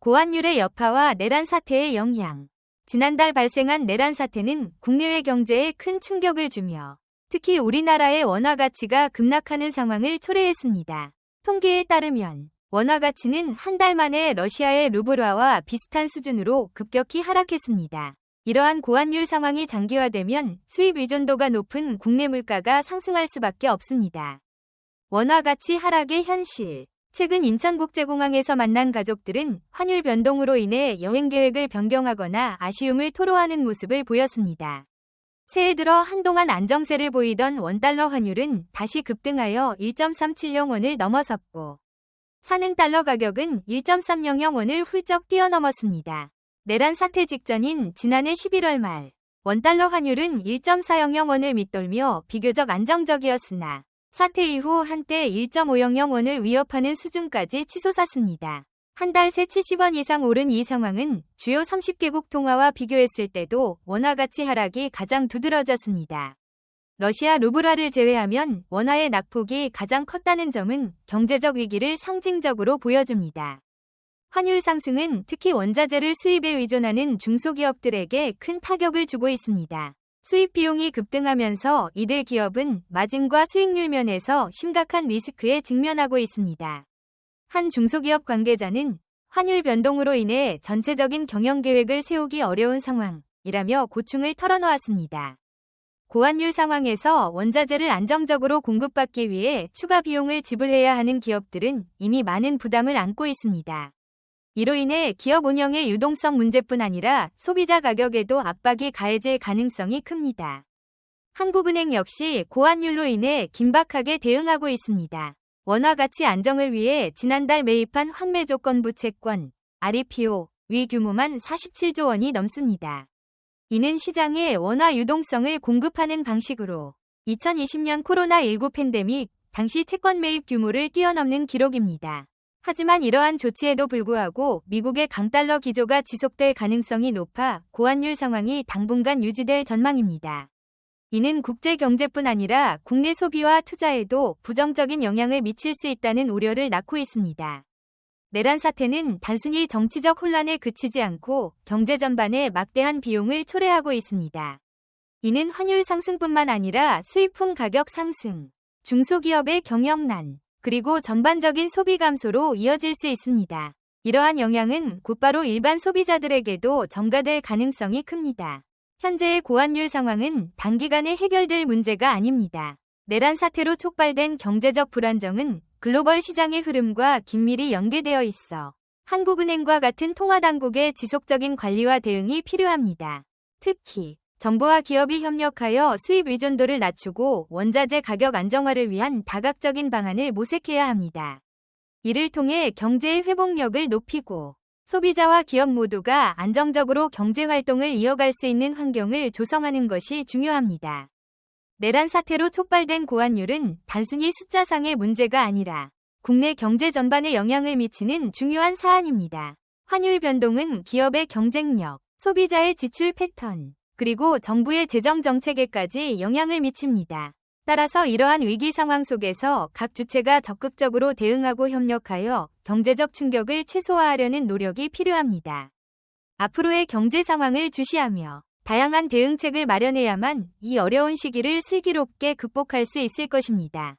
고환율의 여파와 내란 사태의 영향. 지난달 발생한 내란 사태는 국내외 경제에 큰 충격을 주며 특히 우리나라의 원화 가치가 급락하는 상황을 초래했습니다. 통계에 따르면 원화 가치는 한 달 만에 러시아의 루블화와 비슷한 수준으로 급격히 하락했습니다. 이러한 고환율 상황이 장기화되면 수입 의존도가 높은 국내 물가가 상승할 수밖에 없습니다. 원화 가치 하락의 현실. 최근 인천국제공항에서 만난 가족들은 환율 변동으로 인해 여행 계획을 변경하거나 아쉬움을 토로하는 모습을 보였습니다. 새해 들어 한동안 안정세를 보이던 원달러 환율은 다시 급등하여 1.370원을 넘어섰고 사는 달러 가격은 1.300원을 훌쩍 뛰어넘었습니다. 내란 사태 직전인 지난해 11월 말 원달러 환율은 1.400원을 밑돌며 비교적 안정적이었으나 사태 이후 한때 1.500원을 위협하는 수준까지 치솟았습니다. 한 달 새 70원 이상 오른 이 상황은 주요 30개국 통화와 비교했을 때도 원화 가치 하락이 가장 두드러졌습니다. 러시아 루블화를 제외하면 원화의 낙폭이 가장 컸다는 점은 경제적 위기를 상징적으로 보여줍니다. 환율 상승은 특히 원자재를 수입에 의존하는 중소기업들에게 큰 타격을 주고 있습니다. 수입 비용이 급등하면서 이들 기업은 마진과 수익률 면에서 심각한 리스크에 직면하고 있습니다. 한 중소기업 관계자는 환율 변동으로 인해 전체적인 경영 계획을 세우기 어려운 상황이라며 고충을 털어놓았습니다. 고환율 상황에서 원자재를 안정적으로 공급받기 위해 추가 비용을 지불해야 하는 기업들은 이미 많은 부담을 안고 있습니다. 이로 인해 기업 운영의 유동성 문제뿐 아니라 소비자 가격에도 압박이 가해질 가능성이 큽니다. 한국은행 역시 고환율로 인해 긴박하게 대응하고 있습니다. 원화 가치 안정을 위해 지난달 매입한 환매조건부 채권, REPO, 위 규모만 47조 원이 넘습니다. 이는 시장에 원화 유동성을 공급하는 방식으로 2020년 코로나19 팬데믹 당시 채권 매입 규모를 뛰어넘는 기록입니다. 하지만 이러한 조치에도 불구하고 미국의 강달러 기조가 지속될 가능성이 높아 고환율 상황이 당분간 유지될 전망입니다. 이는 국제 경제뿐 아니라 국내 소비와 투자에도 부정적인 영향을 미칠 수 있다는 우려를 낳고 있습니다. 내란 사태는 단순히 정치적 혼란에 그치지 않고 경제 전반에 막대한 비용을 초래하고 있습니다. 이는 환율 상승뿐만 아니라 수입품 가격 상승, 중소기업의 경영난, 그리고 전반적인 소비 감소로 이어질 수 있습니다. 이러한 영향은 곧바로 일반 소비자들에게도 전가될 가능성이 큽니다. 현재의 고환율 상황은 단기간에 해결될 문제가 아닙니다. 내란 사태로 촉발된 경제적 불안정은 글로벌 시장의 흐름과 긴밀히 연계되어 있어 한국은행과 같은 통화당국의 지속적인 관리와 대응이 필요합니다. 특히 정부와 기업이 협력하여 수입 의존도를 낮추고 원자재 가격 안정화를 위한 다각적인 방안을 모색해야 합니다. 이를 통해 경제의 회복력을 높이고 소비자와 기업 모두가 안정적으로 경제활동을 이어갈 수 있는 환경을 조성하는 것이 중요합니다. 내란 사태로 촉발된 고환율은 단순히 숫자상의 문제가 아니라 국내 경제 전반에 영향을 미치는 중요한 사안입니다. 환율 변동은 기업의 경쟁력, 소비자의 지출 패턴, 그리고 정부의 재정 정책에까지 영향을 미칩니다. 따라서 이러한 위기 상황 속에서 각 주체가 적극적으로 대응하고 협력하여 경제적 충격을 최소화하려는 노력이 필요합니다. 앞으로의 경제 상황을 주시하며 다양한 대응책을 마련해야만 이 어려운 시기를 슬기롭게 극복할 수 있을 것입니다.